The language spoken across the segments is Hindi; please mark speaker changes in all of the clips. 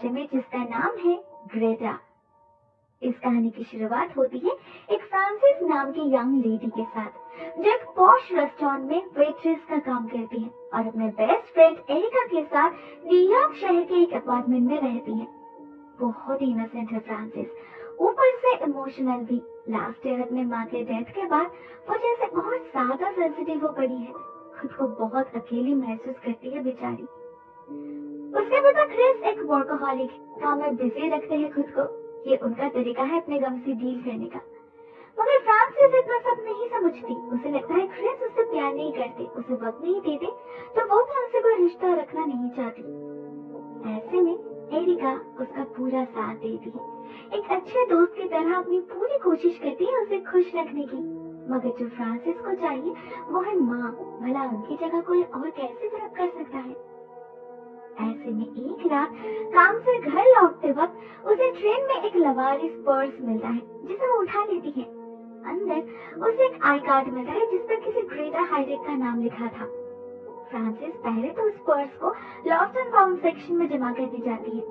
Speaker 1: बच्चे में जिसका नाम है ग्रेटा। इस कहानी की शुरुआत होती है एक फ्रांसिस नाम की यंग लेडी के साथ जो एक पॉश रेस्टोरेंट में वेट्रेस का काम करती है और अपने बेस्ट फ्रेंड एरिका के साथ न्यूयॉर्क शहर के एक अपार्टमेंट में रहती है। बहुत ही इनोसेंट है फ्रांसिस, ऊपर से इमोशनल भी। लास्ट ईयर अपने माँ के डेथ के बाद वो जैसे और ज्यादा सेंसिटिव हो पड़ी है। खुद को बहुत अकेली महसूस करती है बेचारी। उसके पिता क्रिस एक वर्कहॉलिक, काम में बिजी रखते हैं खुद को। ये उनका तरीका है अपने गम से डील करने का। मगर फ्रांसिस इतना सब नहीं समझती। उसे लगता है क्रिस उससे प्यार नहीं करते, उसे वक्त नहीं देते, तो वो भी उनसे कोई रिश्ता रखना नहीं चाहती। ऐसे में एरिका उसका पूरा साथ देती है, एक अच्छे दोस्त की तरह अपनी पूरी कोशिश करती है उसे खुश रखने की। मगर जो फ्रांसिस को चाहिए वो है माँ। भला उनकी जगह कोई और कैसे फिर कर सकता है। ऐसे में एक रात काम से घर लौटते वक्त उसे ट्रेन में एक लवारिस पर्स मिलता है जिसे वो उठा लेती है। अंदर उसे एक आई कार्ड मिलता है जिस पर किसी ग्रेटा हाइडेक का नाम लिखा था। फ्रांसिस पहले तो उस पर्स को लॉस्ट एंड फाउंड सेक्शन में जमा करने जाती है,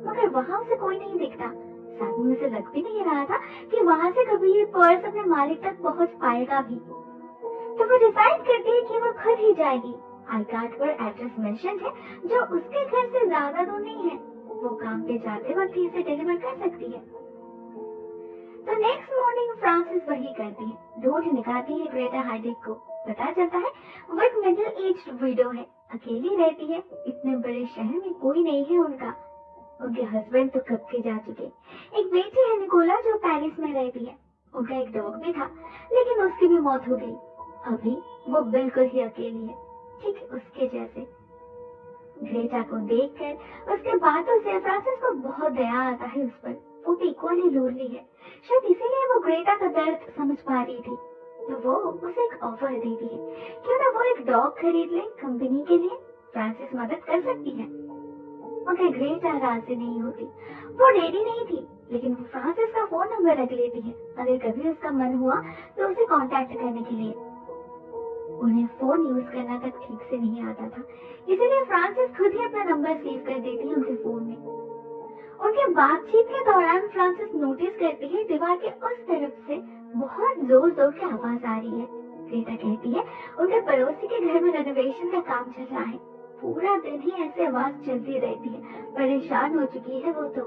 Speaker 1: मगर वहाँ उसे कोई नहीं दिखता। साथ में उसे लग भी नहीं रहा था कि वहाँ से कभी ये पर्स अपने मालिक तक पहुँच पाएगा भी। तो वो डिसाइड करती है कि वो खुद ही जाएगी। आई कार्ड पर एड्रेस मेंशन है जो उसके घर से ज्यादा दूर नहीं है। वो काम पे जाते वक्त ही इसे डिलीवर कर सकती है। तो नेक्स्ट मॉर्निंग फ्रांसिस वही करती है, ढूंढ निकालती है ग्रेटा हाइडेक को। पता चलता है वो एक मिडिल एज्ड विडो है, अकेली रहती है। इतने बड़े शहर में कोई नहीं है उनका। उनके हस्बैंड तो कब के जा चुके। एक बेटी है निकोला जो पेरिस में रहती है। उनका एक डॉग भी था लेकिन उसकी भी मौत हो गई। अभी वो बिल्कुल ही अकेली है, ठीक उसके जैसे। ग्रेटा को देखकर उसके बातों से फ्रांसिस को बहुत दया आता है उस पर। वो भी इक्वली लोनली है, शायद इसीलिए वो ग्रेटा का दर्द समझ पा रही थी। तो वो उसे एक ऑफर देती है, क्यों ना वो एक डॉग खरीद ले कंपनी के लिए। फ्रांसिस मदद कर सकती है। मगर ग्रेटा राजी नहीं होती। वो रेडी नहीं थी, लेकिन वो फ्रांसिस का फोन नंबर रख लेती है अगर कभी उसका मन हुआ तो उसे कांटेक्ट करने के लिए। उन्हें फोन यूज करना तक ठीक से नहीं आता था, इसीलिए फ्रांसिस खुद ही अपना नंबर सेव कर देती है उनके फोन में। उनके बातचीत के दौरान फ्रांसिस नोटिस करती है दीवार के उस तरफ से बहुत जोर जोर की आवाज आ रही है। ग्रेटा कहती है उनके पड़ोसी के घर में रेनोवेशन का काम चल रहा है। पूरा दिन ही ऐसे आवाज चलती रहती है, परेशान हो चुकी है वो तो।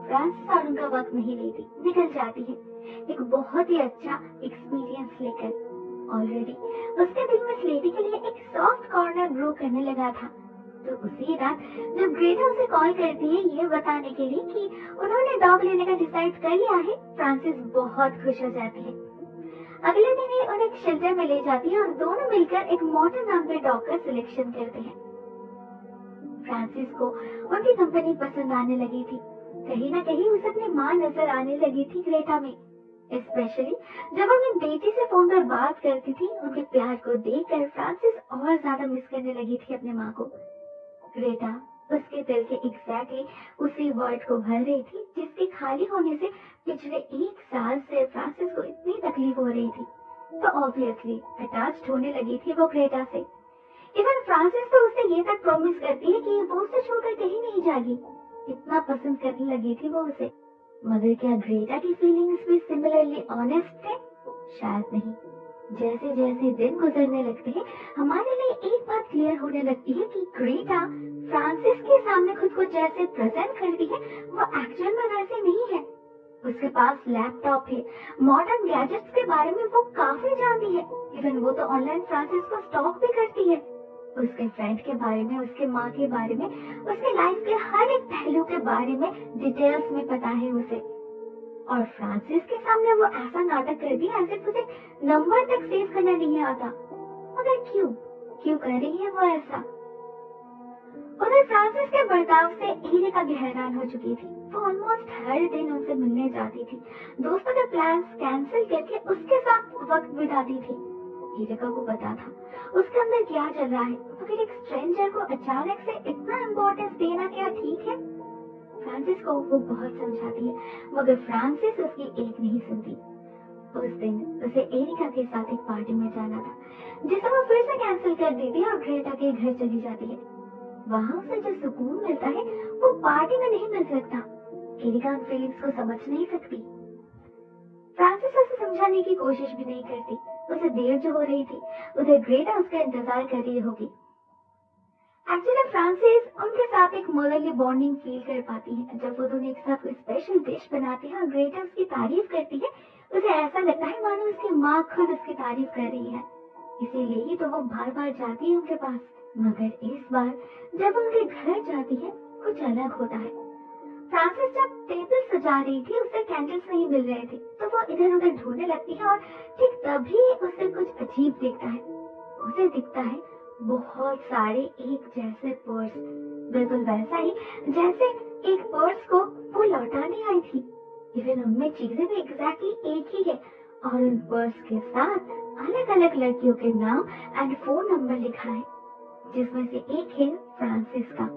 Speaker 1: फ्रांसिस और उनका वक्त नहीं लेती, निकल जाती है एक बहुत ही अच्छा एक्सपीरियंस लेकर। ऑलरेडी उसके दिल में इस लेडी के लिए एक सॉफ्ट कॉर्नर ग्रो करने लगा था। तो उसी रात जब ग्रेटा उसे कॉल करती है ये बताने के लिए कि उन्होंने डॉग लेने का डिसाइड कर लिया है, फ्रांसिस बहुत खुश हो जाती है। अगले दिन ही उन्हें एक शेल्टर में ले जाती है और दोनों मिलकर एक मॉर्टन नाम के डॉग का सिलेक्शन करते हैं। फ्रांसिस को उनकी कंपनी पसंद आने लगी थी। कहीं ना कहीं उसे अपनी माँ नजर आने लगी थी ग्रेटा में। स्पेशली जब अपनी बेटी से फोन पर बात करती थी, उनके प्यार को देखकर फ्रांसिस और ज्यादा मिस करने लगी थी अपने माँ को। ग्रेटा उसके दिल के एग्जैक्टली उसी वर्ड को भर रही थी जिसके खाली होने से पिछले एक साल से फ्रांसिस को इतनी तकलीफ हो रही थी। तो ऑब्वियसली अटैच्ड होने लगी थी वो ग्रेटा से। इवन फ्रांसिस तो उसे ये तक प्रॉमिस करती है कि वो उसे छोड़कर कहीं नहीं जाएगी। इतना पसंद करने लगी थी वो उसे। मगर क्या ग्रेटा की फीलिंग्स भी सिमिलरली ऑनेस्ट थे? शायद नहीं। जैसे जैसे दिन गुजरने लगते हैं, हमारे लिए एक बात क्लियर होने लगती है कि ग्रेटा फ्रांसिस के सामने खुद को जैसे प्रेजेंट करती है वो एक्चुअल में वैसे नहीं है। उसके पास लैपटॉप है, मॉडर्न गैजेट्स के बारे में वो काफी जानती है। इवन वो तो ऑनलाइन फ्रांसिस को स्टॉक भी करती है। उसके फ्रेंड के बारे में, उसके माँ के बारे में, उसके लाइफ के हर एक पहलू के बारे में डिटेल्स में पता है उसे। और फ्रांसिस के सामने वो ऐसा नाटक करती है ऐसे उसे नंबर तक सेव करना नहीं आता। मगर क्यों क्यों कर रही है वो ऐसा? उधर फ्रांसिस के बर्ताव से एरिका भी हैरान हो चुकी थी। वो ऑलमोस्ट हर दिन उनसे मिलने जाती थी, दोस्तों के प्लान्स कैंसिल करके उसके साथ वक्त बिताती थी। एरिका को पता था उसके अंदर क्या चल रहा है, मगर एक स्ट्रेंजर को अचानक से इतना इम्पोर्टेंस देना क्या ठीक है? फ्रांसिस को वो बहुत समझाती है, मगर फ्रांसिस उसकी एक नहीं सुनती। उस दिन उसे एरिका के साथ एक पार्टी में जाना था, जिसे वो फिर से कैंसिल कर देती है और ग्रेटा के घर चली जाती है। वहाँ उसे जो सुकून मिलता है वो पार्टी में नहीं मिल सकता। एरिका उन फीलिंग्स को समझ नहीं सकती। फ्रांसिस उसे समझाने की कोशिश भी नहीं करती। उसे देर जो हो रही थी, उधर ग्रेटा उसका इंतजार कर रही होगी। एक्चुअली फ्रांसिस उनके साथ एक मदरली बॉन्डिंग फील कर पाती है। जब वो दोनों एक साथ कोई स्पेशल डिश बनाते हैं और ग्रेटा उसकी तारीफ करती है, उसे ऐसा लगता है मानो उसकी माँ खुद उसकी तारीफ कर रही है। इसीलिए ही तो वो बार बार जाती है उनके पास। मगर इस बार जब वो उनके घर जाती है, कुछ अलग होता है। फ्रांसिस जब टेबल सजा रही थी, उसे कैंडल्स नहीं मिल रहे थे, तो वो इधर उधर ढूंढने लगती है और ठीक तभी उसे कुछ अजीब दिखता है। उसे दिखता है बहुत सारे एक जैसे पर्स, बिल्कुल वैसा ही जैसे एक पर्स को वो लौटाने आई थी। इवन उनमें चीजें भी एग्जैक्टली एक ही है और उन पर्स के साथ अलग अलग लड़कियों के नाम एंड फोन नंबर लिखा है, जिसमें से एक है फ्रांसिस का।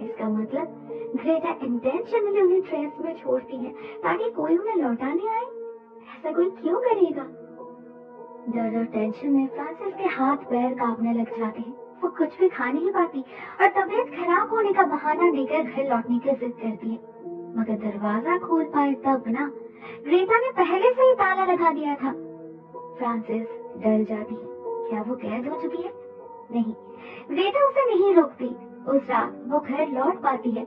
Speaker 1: इसका मतलब ग्रेटा इंटेंशनली उन्हें ट्रेस में छोड़ती है ताकि कोई उन्हें लौटाने आए। ऐसा कोई क्यों करेगा? डर और टेंशन में फ्रांसिस के हाथ पैर कांपने लग जाते हैं। वो कुछ भी खा नहीं पाती और तबीयत खराब होने का बहाना देकर घर लौटने की जिद करती है। मगर दरवाजा खोल पाए तब ना, ग्रेटा ने पहले से ही ताला लगा दिया था। फ्रांसिस डर जाती है। क्या वो कैद हो चुकी है? नहीं, ग्रेटा उसे नहीं रोकती। उस रात वो घर लौट पाती है,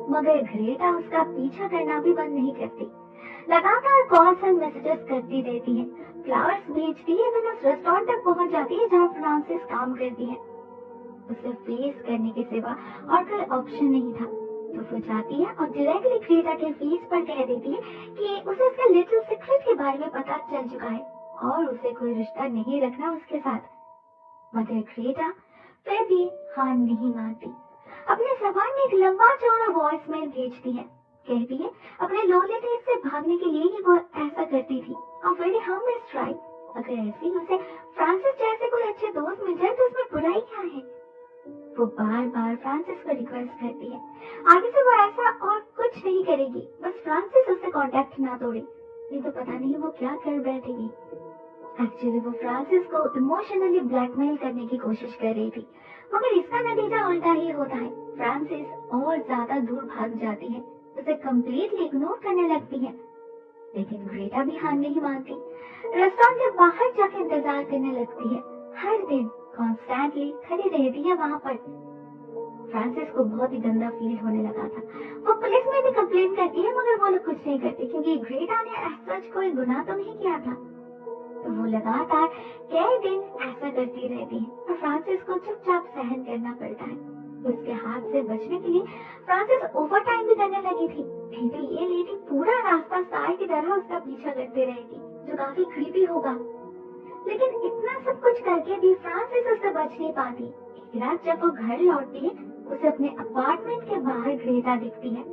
Speaker 1: मगर ग्रेटा उसका पीछा करना भी बंद नहीं करती। लगातार कॉल्स एंड मैसेजेस करती रहती है, फ्लावर्स भेजती है, इवन उस रेस्टोरेंट तक पहुंच जाती है जहां फ्रांसिस काम करती है। उसे फेस करने के सिवा और कोई ऑप्शन नहीं था, तो वो जाती है और डायरेक्टली ग्रेटा के फेस पर कह देती है कि उसे उसके लिटिल सीक्रेट के बारे में पता चल चुका है और उसे कोई रिश्ता नहीं रखना उसके साथ। मगर ग्रेटा फिर भी हार नहीं मानती। अपने जबान में एक लंबा चौड़ा वॉइस मेल भेजती है। कहती है अपने लोनलीनेस से भागने के लिए ही वो ऐसा करती थी और वेरी हार्मलेस ट्राई। अगर ऐसे ही उसे फ्रांसिस जैसे कोई अच्छे दोस्त मिल जाए तो उसमें बुराई क्या है? वो बार बार फ्रांसिस को रिक्वेस्ट करती है। आगे से वो ऐसा और कुछ नहीं करेगी, बस फ्रांसिस उससे कांटेक्ट ना तोड़े, नहीं तो पता नहीं वो क्या कर बैठेगी। एक्चुअली वो फ्रांसिस को इमोशनली ब्लैकमेल करने की कोशिश कर रही थी, मगर इसका नतीजा उल्टा ही होता है। फ्रांसिस और ज्यादा दूर भाग जाती है, उसे कम्प्लीटली इग्नोर करने लगती है। लेकिन ग्रेटा भी हार नहीं मानती। रेस्टोरेंट के बाहर जाके इंतजार करने लगती है। हर दिन कॉन्स्टेंटली खड़ी रहती है वहां पर। फ्रांसिस को बहुत ही गंदा फील होने लगा था। वो पुलिस में भी कंप्लेन करती है, मगर वो लोग कुछ नहीं करते क्योंकि ग्रेटा ने सच कोई गुनाह तो नहीं किया था। तो वो लगातार कई दिन ऐसा करती रहती है और फ्रांसिस को चुपचाप सहन करना पड़ता है। उसके हाथ से बचने के लिए फ्रांसिस ओवर टाइम भी करने लगी थी, नहीं तो ये लेडी पूरा रास्ता साय की तरह उसका पीछा करते रहेगी, जो काफी क्रीपी होगा। लेकिन इतना सब कुछ करके भी फ्रांसिस उससे बच नहीं पाती। एक रात जब वो घर लौटती है, उसे अपने अपार्टमेंट के बाहर ग्रेटा दिखती है।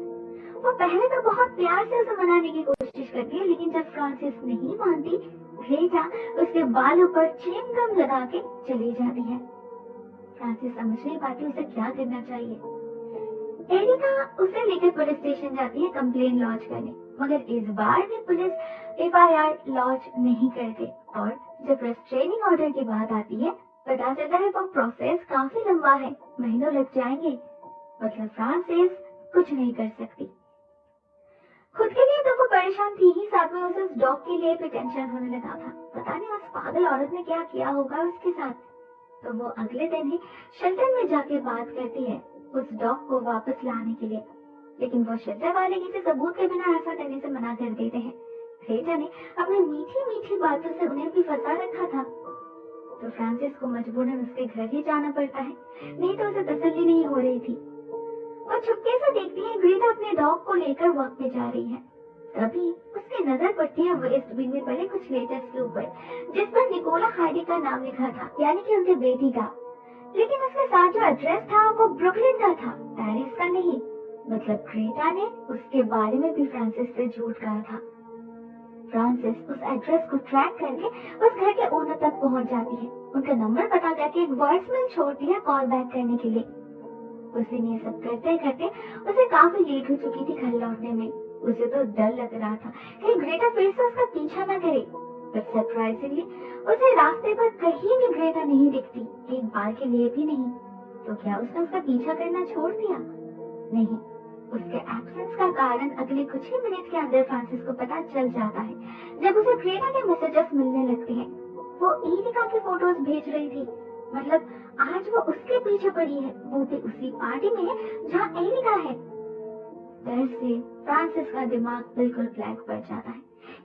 Speaker 1: वो पहले तो बहुत प्यार से उसे मनाने की कोशिश करती है, लेकिन जब फ्रांसिस नहीं मानती, ग्रेटा उसके बालों पर च्युइंग गम लगा के चली जाती है। फ्रांसिस समझ नहीं पाती उसे क्या करना चाहिए। एरिका उसे लेकर पुलिस स्टेशन जाती है कंप्लेन लॉन्च करने, मगर इस बार भी पुलिस एफआईआर लॉन्च नहीं करते और जब रेस्ट्रेनिंग ऑर्डर की बात आती है, पता चलता है वो प्रोसेस काफी लंबा है, महीनों लग जाएंगे। मतलब फ्रांसिस कुछ नहीं कर सकती। खुद के लिए तो वो परेशान थी ही, साथ में उसे उस डॉग के लिए भी टेंशन होने लगा था। पता नहीं उस पागल औरत ने क्या किया होगा उसके साथ। तो वो अगले दिन ही शेल्टर में जाके बात करती है उस डॉग को वापस लाने के लिए, लेकिन वो शेल्टर वाले किसी सबूत के बिना ऐसा करने से मना कर देते हैं। ग्रेटा ने अपनी मीठी मीठी बातों से उन्हें भी फंसा रखा था, तो फ्रांसिस को मजबूरन उसके घर ही जाना पड़ता है, नहीं तो उसे तसल्ली नहीं हो रही थी। वो चुपके से देखती है ग्रेटा अपने डॉग को लेकर वॉक पे जा रही है। तभी उसकी नजर पड़ती है वेस्ट बिन में पड़े कुछ लेटर्स के ऊपर, जिस पर निकोला हाइडी का नाम लिखा था, यानी कि उनके बेटी का। लेकिन उसके साथ जो एड्रेस था वो ब्रुकलिन का था, पेरिस का नहीं। मतलब ग्रेटा ने उसके बारे में भी फ्रांसिस से झूठ कहा था। फ्रांसिस उस एड्रेस को ट्रैक करके उस घर के ओनर तक पहुंच जाती है। उनका नंबर पता करके एक वॉइसमेल छोड़ती है कॉल बैक करने के लिए। उस दिन ये सब करते करते उसे काफी लेट हो चुकी थी घर लौटने में। उसे तो डर लग रहा था कहीं ग्रेटा फिर से उसका पीछा न करे, पर सरप्राइजिंगली उसे रास्ते पर कहीं भी ग्रेटा नहीं दिखती, एक बार के लिए भी नहीं। तो क्या उसने उसका पीछा करना छोड़ दिया? नहीं, उसके एब्सेंस का कारण अगले कुछ ही मिनट के अंदर फ्रांसिस को पता चल जाता है जब उसे ग्रेटा के मैसेजेस मिलने लगते हैं। वो एरिका की फोटोज भेज रही थी। मतलब आज वो उसके पीछे पड़ी है, वो भी उसी पार्टी में जहाँ एरिका है। डर से फ्रांसिस का दिमाग बिल्कुल ब्लैंक पड़ जाता है।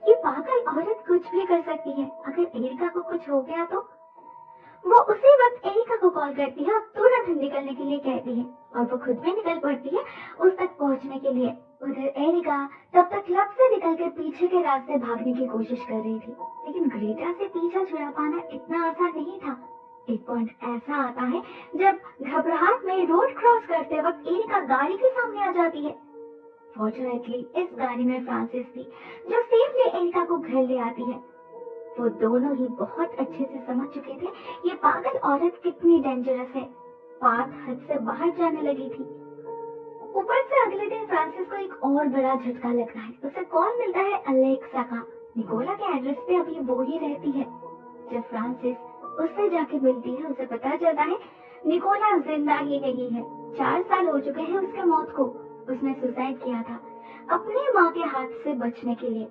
Speaker 1: ये पागल औरत कुछ भी कर सकती है, अगर एरिका को कुछ हो गया तो। वो उसी वक्त एरिका को कॉल करती है और तुरंत निकलने के लिए कहती है और वो खुद भी निकल पड़ती है उस तक पहुंचने के लिए। उधर एरिका तब तक क्लब से निकलकर पीछे के रास्ते भागने की कोशिश कर रही थी, लेकिन ग्रेटा से पीछा छुड़ा पाना इतना आसान नहीं था। एक पॉइंट ऐसा आता है जब घबराहट में रोड क्रॉस करते वक्त एरिका गाड़ी के सामने आ जाती है। फॉर्चुनेटली इस गाड़ी में फ्रांसिस थी जो सेफली एरिका को घर ले आती है। वो दोनों ही बहुत अच्छे से समझ चुके थे ये पागल औरत कितनी डेंजरस है। बात हद से बाहर जाने लगी थी। ऊपर से अगले दिन फ्रांसिस को एक और बड़ा झटका लगता है। उसे कॉल मिलता है अलेक्सा का। निकोला के एड्रेस पे अभी वो ही रहती है। जब फ्रांसिस उससे जाके मिलती है उसे पता चलता है निकोला जिंदा ही नहीं है। 4 साल हो चुके हैं उसके मौत को। उसने सुसाइड किया था अपनी माँ के हाथ से बचने के लिए।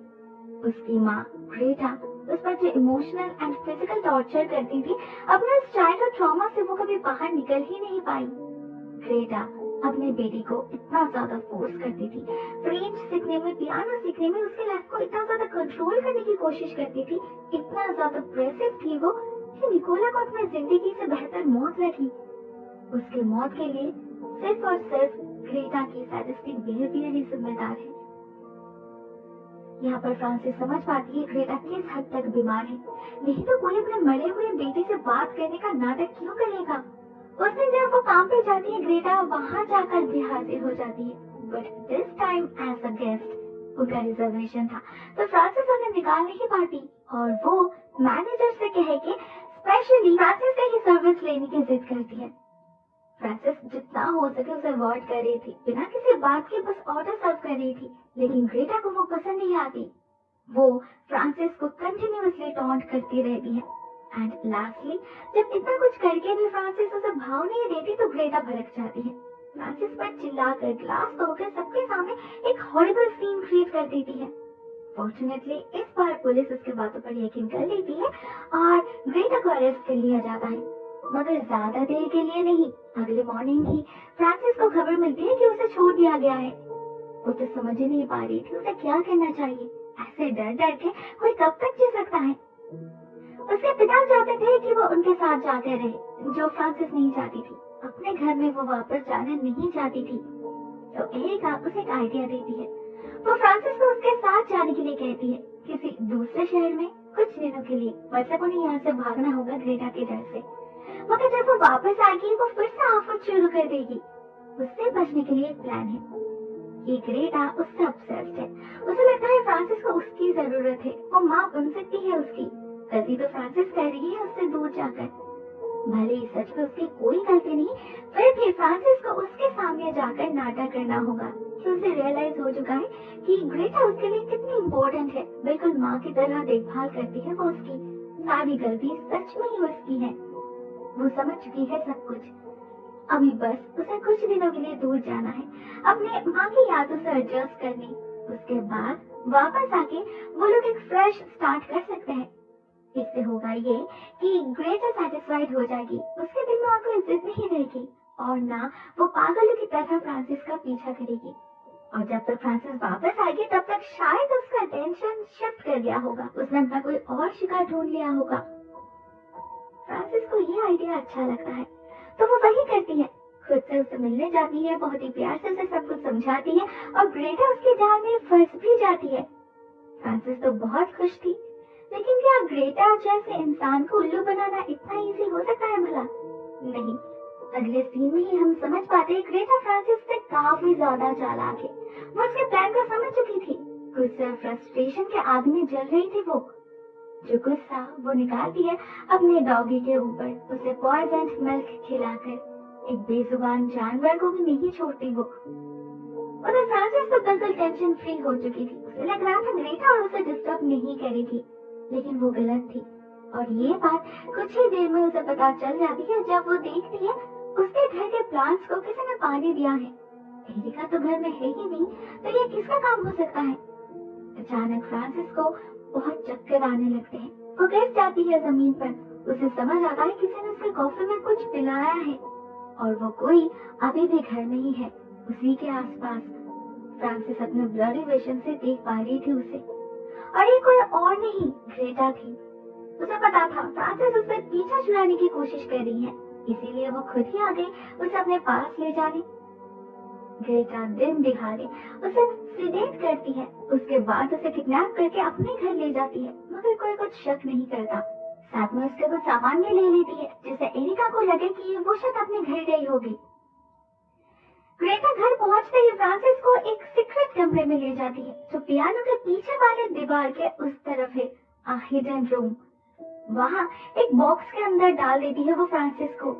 Speaker 1: उसकी माँ ग्रेटा उस पर जो इमोशनल एंड फिजिकल टॉर्चर करती थी, अपने उस चाइल्डहुड ट्रॉमा से वो कभी बाहर निकल ही नहीं पाई। ग्रेटा अपने बेटी को इतना ज्यादा फोर्स करती थी, फ्रेंच सीखने में, पियानो सीखने में, उसके लाइफ को इतना ज्यादा कंट्रोल करने की कोशिश करती थी, इतना ज्यादा प्रेसिव थी वो कि निकोला को अपनी जिंदगी से बेहतर मौत लगी। उसके मौत के लिए सिर्फ और सिर्फ ग्रेटा की सैडिस्टिक बिहेवियर ही जिम्मेदार है। यहाँ पर फ्रांसिस समझ पाती है ग्रेटा किस हद तक बीमार है, नहीं तो कोई अपने मरे हुए बेटे से बात करने का नाटक क्यों करेगा। उस दिन जब वो काम पे जाती है ग्रेटा वहाँ जाकर भी हाजिर हो जाती है, but this time as a guest. उनका रिजर्वेशन था तो फ्रांसिस उन्हें निकाल नहीं पाती और वो मैनेजर से कह के स्पेशली फ्रांसिस का ही सर्विस लेने की जिद करती है। फ्रांसिस जितना हो सके उसे अवॉइड कर रही थी, बिना किसी बात के बस ऑर्डर सर्व कर रही थी, लेकिन ग्रेटा को वो पसंद नहीं आती। वो फ्रांसिस को कंटिन्यूअसली टॉन्ट करती रहती है एंड लास्टली जब इतना कुछ करके भी फ्रांसिस उसे भाव नहीं देती तो ग्रेटा भड़क जाती है। फ्रांसिस पर चिल्लाकर ग्लास तोड़कर सबके सामने एक हॉरिबल सीन क्रिएट कर देती है। फॉर्चुनेटली इस बार पुलिस उसके बातों पर यकीन कर लेती है और ग्रेटा को अरेस्ट कर लिया जाता है, मगर ज्यादा देर के लिए नहीं। अगले मॉर्निंग ही फ्रांसिस को खबर मिलती है कि उसे छोड़ दिया गया है। वो तो समझ ही नहीं पा रही थी उसे क्या करना चाहिए। ऐसे डर डर के कोई कब तक जी सकता है। उसके पिता चाहते थे कि वो उनके साथ जाकर रहे, जो फ्रांसिस नहीं चाहती थी। अपने घर में वो वापस जाना नहीं चाहती थी, तो एरिका उसे एक आइडिया देती है। वो फ्रांसिस को उसके साथ जाने के लिए कहती है, किसी दूसरे शहर में कुछ दिनों के लिए। मतलब उन्हें यहाँ से भागना होगा ग्रेटा के डर से, मगर जब वो वापस आएगी वो फिर से आफत शुरू कर देगी। उससे बचने के लिए एक प्लान है। ये ग्रेटा उससे ऑब्सेस्ड है। उसे लगता है फ्रांसिस को उसकी जरूरत है, वो माँ बन सकती है उसकी। गलती तो फ्रांसिस कर रही है उससे दूर जाकर। भले ही सच में उसकी कोई गलती नहीं, फिर भी फ्रांसिस को उसके सामने जाकर नाटक करना होगा कि उसे रियलाइज हो चुका है कि ग्रेटा उसके लिए कितनी इम्पोर्टेंट है। बिल्कुल माँ की तरह देखभाल करती है वो उसकी। सारी गलती सच में ही उसकी है। वो समझ चुकी है सब कुछ। अभी बस उसे कुछ दिनों के लिए दूर जाना है, अपने माँ की यादों से एडजस्ट करने। उसके बाद वापस आके वो लोग एक फ्रेश स्टार्ट कर सकते हैं। इससे होगा ये कि ग्रेटा सेटिस्फाइड हो जाएगी, उसके दिल में और कोई जिद नहीं रहेगी और ना वो पागलों की तरह फ्रांसिस का पीछा करेगी। और जब तक फ्रांसिस वापस आएगी तब तक शायद उसका अटेंशन शिफ्ट कर गया होगा, उसने अपना कोई और शिकार ढूंढ लिया होगा। फ्रांसिस को ये आइडिया अच्छा लगता है तो वो वही करती है। खुद से उससे मिलने जाती है, बहुत ही प्यार से उसे सब कुछ समझाती है और ग्रेटा उसके जाल में फंस भी जाती है। फ्रांसिस तो बहुत खुश थी, लेकिन क्या ग्रेटा जैसे इंसान को उल्लू बनाना इतना इजी हो सकता है भला? नहीं। अगले सीन में ही हम समझ पाते हैं ग्रेटा फ्रांसिस से काफी ज्यादा चालाक है। वो उसके प्लान को समझ चुकी थी। गुस्से और फ्रस्ट्रेशन के आग में जल रही थी वो। जो गुस्सा वो निकालती है अपने डॉगी के ऊपर, उसे पॉइजन मिल्क खिलाकर। एक बेजुबान जानवर को भी नहीं छोड़ती वो। उधर फ्रांसिस तो बिल्कुल टेंशन फ्री हो चुकी थी। उसे लग रहा था ग्रेटा और उसे डिस्टर्ब नहीं करेगी, लेकिन वो गलत थी। और ये बात कुछ ही देर में उसे पता चल जाती है जब वो देखती है उसके घर के प्लांट्स को किसी ने पानी दिया है। एरिका तो घर में है ही नहीं, तो ये किसका काम हो सकता है? अचानक फ्रांसिस को बहुत चक्कर आने लगते हैं। वो गिर जाती है जमीन पर। उसे समझ आता है किसी ने उसके कॉफी में कुछ पिलाया है और वो कोई अभी भी घर में ही है, उसी के आसपास। फ्रांसिस अपने ब्लडी विजन से देख पा रही थी उसे, और ये कोई और नहीं, ग्रेटा थी। उसे पता था फ्रांसिस उससे पीछा छुड़ाने की कोशिश कर रही है, इसीलिए वो खुद ही आ गई उसे अपने पास ले जाने। ग्रेटा दिन दिहाड़े उसे सीडेट करती है, उसके बाद उसे किडनैप करके अपने घर ले जाती है, मगर कोई कुछ शक नहीं करता। साथ में उसके कुछ सामान भी ले लेती है, जिससे एरिका को लगे कि वो शायद अपने घर गई होगी। ग्रेटा घर पहुंचते ही फ्रांसिस को एक सीक्रेट कमरे में ले जाती है, जो पियानो के पीछे वाले दीवार के उस तरफ है, अ हिडन रूम। वहाँ एक बॉक्स के अंदर डाल देती है वो फ्रांसिस को,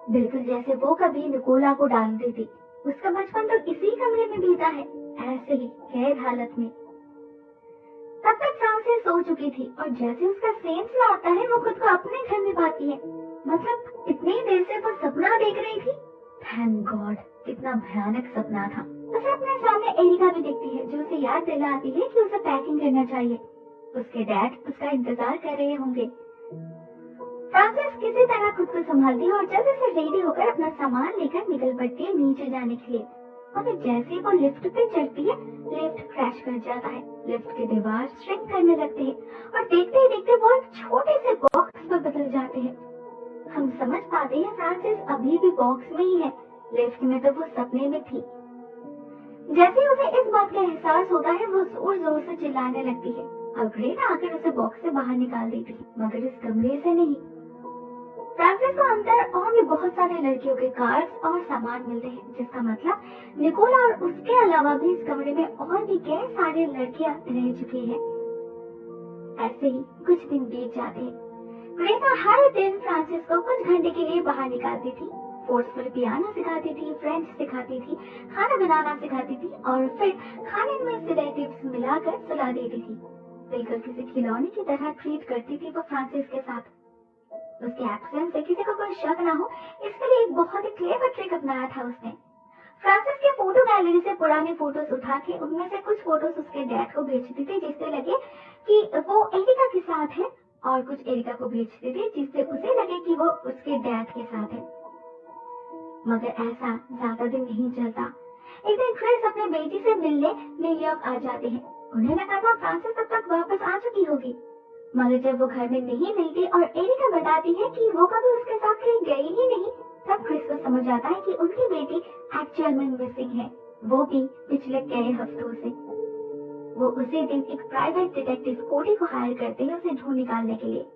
Speaker 1: बिल्कुल जैसे वो कभी निकोला को डालती थी। उसका बचपन तो इसी कमरे में बीता है, ऐसे ही कैद हालत में। तब तक फ्रांसिस सो चुकी थी और जैसे उसका सेंस लौटता है वो खुद को अपने घर में पाती है। मतलब इतनी देर से वो सपना देख रही थी। थैंक गॉड, कितना भयानक सपना था। उसे अपने सामने एरिका भी दिखती है, जो उसे याद दिलाती है कि उसे पैकिंग करना चाहिए। उसके डैड उसका इंतजार कर रहे होंगे। फ्रांसिस किसी तरह खुद को संभालती है और जल्दी से रेडी होकर अपना सामान लेकर निकल पड़ती है नीचे जाने के लिए। मगर जैसे ही वो लिफ्ट पे चढ़ती है, लिफ्ट क्रैश कर जाता है। लिफ्ट के दीवार श्रिंक करने लगते हैं और देखते ही देखते वो एक छोटे से बॉक्स में बदल जाते हैं। हम समझ पाते हैं फ्रांसिस अभी भी बॉक्स में ही है, लिफ्ट में तो वो सपने में थी। जैसे ही उसे इस बात का एहसास होता है, वो जोर जोर से चिल्लाने लगती है। अब ग्रेटा आकर उसे बॉक्स से बाहर निकाल देती है, मगर इस कमरे से नहीं। फ्रांसिस को अंदर और भी बहुत सारे लड़कियों के कार्ड्स और सामान मिलते हैं, जिसका मतलब निकोला और उसके अलावा भी इस कमरे में और भी कई सारे लड़कियां रह चुकी हैं। ऐसे ही कुछ दिन बीत जाते हैं। ग्रेटा हर दिन फ्रांसिस को कुछ घंटे के लिए बाहर निकालती थी, फोर्सफुल पियानो सिखाती थी, फ्रेंच सिखाती थी, खाना बनाना सिखाती थी और फिर खाने में सेडेटिव्स मिलाकर सुला देती थी। बिल्कुल किसी खिलौने की तरह ट्रीट करती थी वो फ्रांसिस के साथ। उसके एब्सेंस से किसी को कोई शक ना हो, इसके लिए एक बहुत ही क्लेवर ट्रिक अपनाया था उसने। फ्रांसिस के फोटो गैलरी से पुराने फोटोज उठा के उनमें से कुछ फोटोज उसके डैड को भेजती थी, जिससे लगे कि वो एरिका के साथ है, और कुछ एरिका को भेजती थी जिससे उसे लगे कि वो उसके डैड के साथ है। मगर ऐसा ज्यादा दिन नहीं चलता। एक दिन क्रिस अपने बेटी से मिलने न्यूयॉर्क आ जाते हैं। उन्हें लगा था फ्रांसिस तब तक वापस आ चुकी होगी, मगर जब वो घर में नहीं मिलती और एरिका बताती है कि वो कभी उसके साथ कहीं गई ही नहीं, तब क्रिस को समझ आता है कि उनकी बेटी एक्चुअल में मिसिंग है, वो भी पिछले कई हफ्तों से। वो उसी दिन एक प्राइवेट डिटेक्टिव कोडी को हायर करते हैं उसे ढूंढ निकालने के लिए।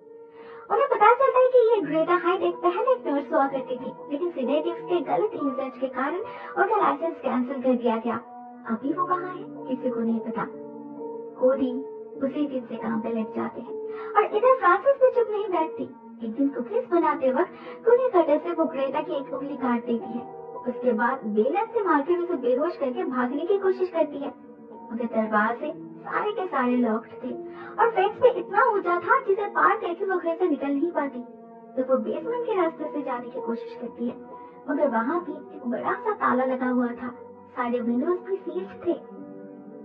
Speaker 1: उन्हें पता चलता है कि ये ग्रेटा हाइट एक पहले एक नर्स हुआ करती थी, लेकिन सेडेटिव्स के गलत यूसेज के कारण उनका लाइसेंस कैंसिल कर दिया गया। अभी वो कहाँ है किसी को नहीं पता। कोडी उसी दिन से काम पे लग जाते हैं और इधर फ्रांसिस भी चुप नहीं बैठती। एक दिन कुकीज बनाते वक्त कुकी कटर से वो ग्रेटा की एक उंगली काट देती है। उसके बाद बेलन से मारकर उसे बेहोश करके भागने की कोशिश करती है, मगर दरवाजे सारे के सारे लॉक्ड थे और फेंस पे इतना ऊंचा था जिसे पार करके वो घर से निकल नहीं पाती। तो वो बेसमेंट के रास्ते से जाने की कोशिश करती है, मगर वहाँ भी एक बड़ा सा ताला लगा हुआ था, सारे विंडोज भी सील्ड थे।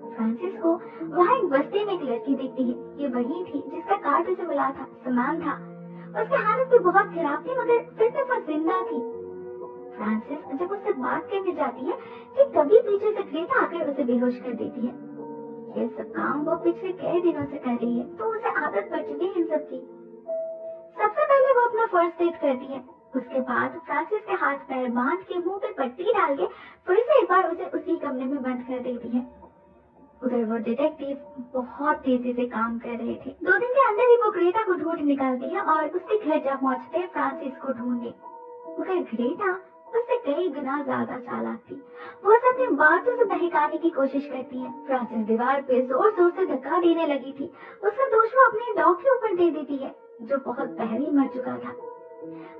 Speaker 1: फ्रांसिस को वहाँ एक बस्ती में एक लड़की दिखती है। ये वही थी जिसका कार्ड उसे मिला था, समांथा। उसकी हालत भी बहुत खराब थी, मगर फिर भी वो जिंदा थी। फ्रांसिस जब उससे बात करने जाती है कि तभी पीछे से ग्रेटा आकर उसे बेहोश कर देती है। ये सब काम वो पिछले कई दिनों से कर रही है, तो उसे आदत पड़ चुकी है इन सब की। सबसे पहले वो अपना फर्स्ट एड करती है, उसके बाद फ्रांसिस के हाथ पैर बांध के मुंह पे पट्टी डाल के फिर से एक बार उसे उसी कमरे में बंद कर देती है। उधर वो डिटेक्टिव बहुत तेजी से काम कर रहे थे। 2 दिन के अंदर ही वो ग्रेटा को ढूंढ निकालती है और उसके घर जा पहुंचते हैं फ्रांसिस को ढूंढने। मगर ग्रेटा उससे कई गुना ज्यादा चालाक थी। वो उसे अपनी बातों से बहकाने की कोशिश करती है। फ्रांसिस दीवार पे जोर जोर से धक्का देने लगी थी। उसका दोष वो अपने डॉग के ऊपर दे देती है, जो बहुत पहले मर चुका था।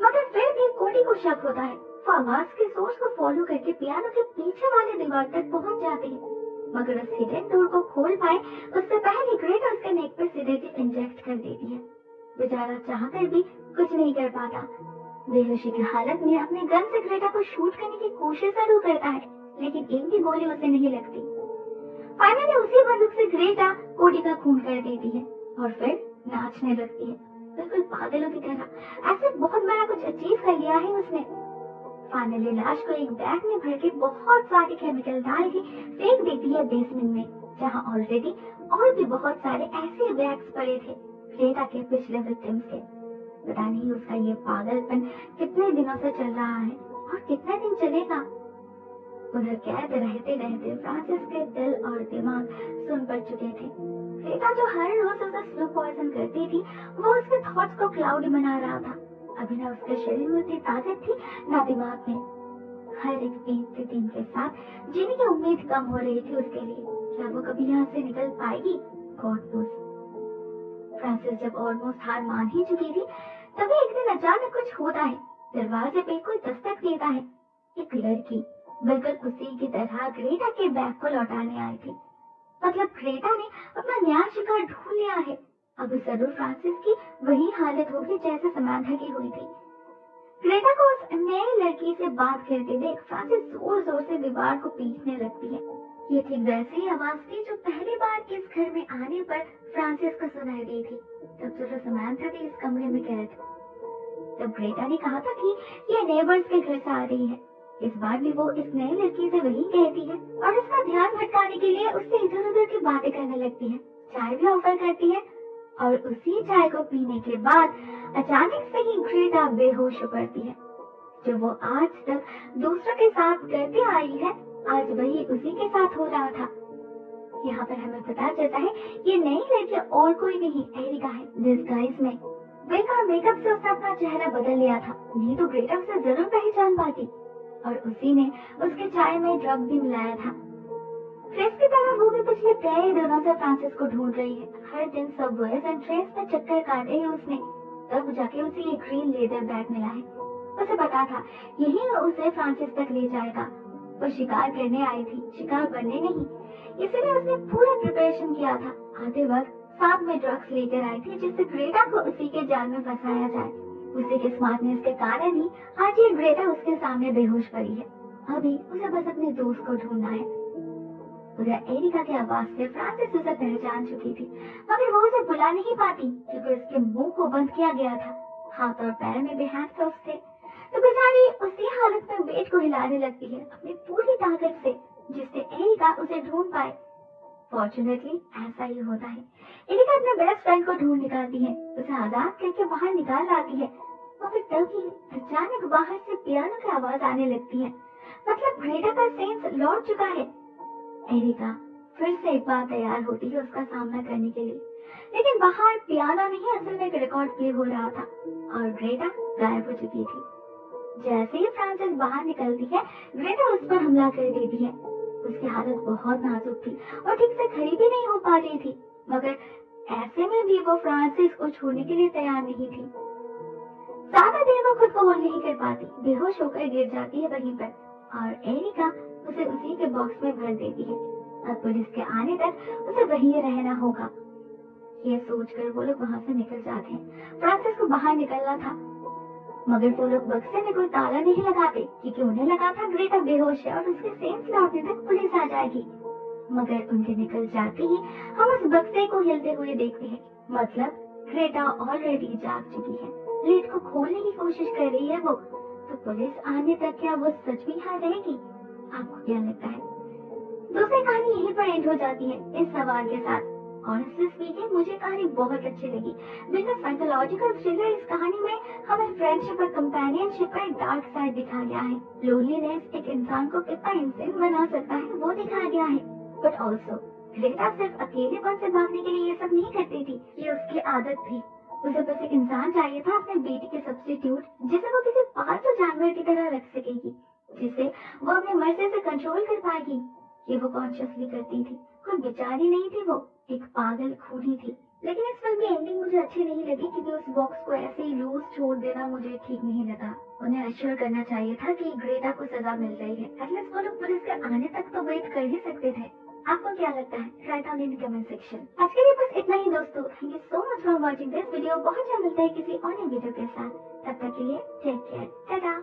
Speaker 1: मगर फिर भी कोडी को शक होता है। वो आवाज के सोर्स को फॉलो करके पियानो के पीछे वाले दीवार तक पहुंच जाते हैं, मगर उस हिडन डोर को खोल पाए उससे पहले ग्रेटा उसके नेक पे सेडेटिव इंजेक्ट कर देती है। बेचारा चाहकर भी कुछ नहीं कर पाता। बेहोशी की हालत में अपने गन से ग्रेटा को शूट करने की कोशिश जरूर करता है, लेकिन एक भी गोली उसे नहीं लगती। फाइनली उसी बंदूक से ग्रेटा कोडी का खून कर देती है और फिर नाचने लगती है, बिल्कुल पागलों की तरह, ऐसे बहुत बड़ा कुछ अचीव कर लिया है उसने। फाइनली लाश को एक बैग में भर के बहुत सारे केमिकल डाल के फेंक देती है बेसमेंट में, जहाँ ऑलरेडी और भी बहुत सारे ऐसे बैग्स पड़े थे ग्रेटा के पिछले विक्टिम्स के। पता नहीं उसका ये पागलपन कितने दिनों से चल रहा है और कितने दिन चलेगा। उधर कैद रहते रहते फ्रांसिस के दिल और दिमाग सुन पड़ चुके थे। ग्रेटा जो हर रोज उसे स्लो पॉइजन करती थी, वो उसके थॉट्स को क्लाउडी बना रहा था। अभी ना उसके शरीर में उतनी ताकत थी, ना दिमाग में। हर एक बीतते दिन के साथ जीने की उम्मीद कम हो रही थी उसके लिए। क्या वो कभी यहाँ से निकल पाएगी? God knows. फ्रांसिस जब ऑलमोस्ट हार मान ही चुकी थी, तभी एक दिन अचानक कुछ होता है। दरवाजे पे कोई दस्तक देता है। एक लड़की बिल्कुल उसी की तरह ग्रेटा के बैग को लौटाने आई थी। मतलब ग्रेटा ने अपना नया शिकार ढूंढ लिया है। अब जरूर फ्रांसिस की वही हालत होगी जैसे समांथा की हुई थी। ग्रेटा को उस नई लड़की से बात करते देख फ्रांसिस जोर जोर से दीवार को पीटने लगती है। ये ठीक वैसी ही आवाज थी जो पहली बार इस घर में आने पर फ्रांसिस को सुनाई दी थी। तब जो समांथा थी इस कमरे में कैद। तब ग्रेटा ने कहा था कि ये नेबर्स के घर से आ रही है। इस बार भी वो इस नई लड़की से वही कहती है और उसका ध्यान भटकाने के लिए उससे इधर उधर की बातें करने लगती है। चाय भी ऑफर करती है और उसी चाय को पीने के बाद अचानक से ही ग्रेटा बेहोश हो पड़ती है। जो वो आज तक दूसरों के साथ करती आई है, आज वही उसी के साथ हो रहा था। यहाँ पर हमें पता चलता है ये नई लड़की और कोई नहीं एरिका है, डिस्गाइज में। विग और मेकअप से उसने अपना चेहरा बदल लिया था, नहीं तो ग्रेटा उसे जरूर पहचान पाती। और उसी ने उसके चाय में ड्रग भी मिलाया था। क्रिस की तरह वो भी पिछले कई दिनों से फ्रांसिस को ढूंढ रही है। हर दिन सबवेज एंड ट्रेन्स में चक्कर काटे ही उसने, तब जाके उसे ये ग्रीन लेदर बैग मिला है। उसे पता था यही उसे फ्रांसिस तक ले जाएगा। वो शिकार करने आई थी, शिकार बनने नहीं। इसलिए उसने पूरा प्रिपरेशन किया था। आते वक्त साथ में ड्रग्स लेकर आई थी जिससे ग्रेटा को उसी के जाल में फंसाया जाए। उसी के स्मार्टनेस के कारण ही आज ये ग्रेटा उसके सामने बेहोश पड़ी है। अभी उसे बस अपने दोस्त को ढूंढना है। उधर एरिका की आवाज से फ्रांसिस उसे पहचान चुकी थी, मगर वो उसे बुला नहीं पाती क्योंकि उसके मुंह को बंद किया गया था। हाथ और पैर में भी हैंडकफ्स थे। तो बेचारी उसी हालत में बेड को हिलाने लगती है अपनी पूरी ताकत से, जिससे एरिका उसे ढूंढ पाए। फॉर्चुनेटली ऐसा ही होता है। एरिका अपने बेस्ट फ्रेंड को ढूंढ निकालती है, उसे आजाद करके बाहर निकाल लाती है। मगर तभी अचानक बाहर से पियानो की आवाज आने लगती है। मतलब ग्रेटा का सेंस लौट चुका है। एरिका फिर से एक बार तैयार होती है उसका सामना करने के लिए, लेकिन बाहर पियानो नहीं, असल में एक रिकॉर्ड प्ले हो रहा था और ग्रेटा गायब हो चुकी थी। जैसे ही फ्रांसिस बाहर निकलती है, ग्रेटा उस पर हमला कर देती है। उसकी हालत बहुत नाजुक थी और ठीक से खड़ी भी नहीं हो पा रही थी, मगर ऐसे में भी वो फ्रांसिस को छोड़ने के लिए तैयार नहीं थी। ज्यादा देर वो खुद को होल्ड नहीं कर पाती, बेहोश होकर गिर जाती है वहीं पर और एरिका उसे उसी के बॉक्स में भर देती है। अब पुलिस के आने तक उसे वहीं रहना होगा। ये सोचकर वो लोग वहां से निकल जाते हैं। फ्रांसिस को बाहर निकलना था, मगर वो लोग बक्से में कोई ताला नहीं लगाते क्योंकि उन्हें लगा था ग्रेटा बेहोश है और उसके सेंस लौटने तक पुलिस आ जाएगी। मगर उनके निकल जाते ही हम उस बक्से को हिलते हुए देखते हैं। मतलब ग्रेटा ऑलरेडी जाग चुकी है। लिड को खोलने की कोशिश कर रही है वो। तो पुलिस आने तक क्या वो सच में यहाँ रहेगी? आपको क्या लगता है? दूसरी कहानी यहीं पर एंड हो जाती है इस सवाल के साथ। ऑनेस्टली स्पीकिंग मुझे कहानी बहुत अच्छी लगी। बिल्कुल साइकोलॉजिकल थ्रिलर। इस कहानी में हमें फ्रेंडशिप और कंपेनियनशिप का एक डार्क साइड दिखाया गया है। लोनलीनेस एक इंसान को कितना इंसान बना सकता है वो दिखाया गया है। बट ऑल्सो ग्रेटा सिर्फ अकेलेपन से भागने के लिए ये सब नहीं करती थी, ये उसकी आदत थी। उसे बस एक इंसान चाहिए था अपने बेटी के सब्स्टिट्यूट, जिसे वो किसी पालतू जानवर की तरह रख सकेगी, जिसे वो अपनी मर्जी से कंट्रोल कर पाएगी। ये वो कॉन्शियसली करती थी। कोई बेचारी नहीं थी, वो एक पागल खूनी थी। लेकिन इस फिल्म की एंडिंग मुझे अच्छी नहीं लगी क्योंकि उस बॉक्स को ऐसे ही लूज छोड़ देना मुझे ठीक नहीं लगा। उन्हें अश्योर करना चाहिए था कि ग्रेटा को सजा मिल रही है। एटलीस्ट वो लोग पुलिस के आने तक तो वेट कर ही सकते थे। आपको क्या लगता है? Write down in comment section. आज के लिए बस इतना ही दोस्तों। Thank you so much for watching this video. बहुत जल्द मिलता है किसी और नए वीडियो के साथ। तब तक के लिए टेक केयर, टाटा।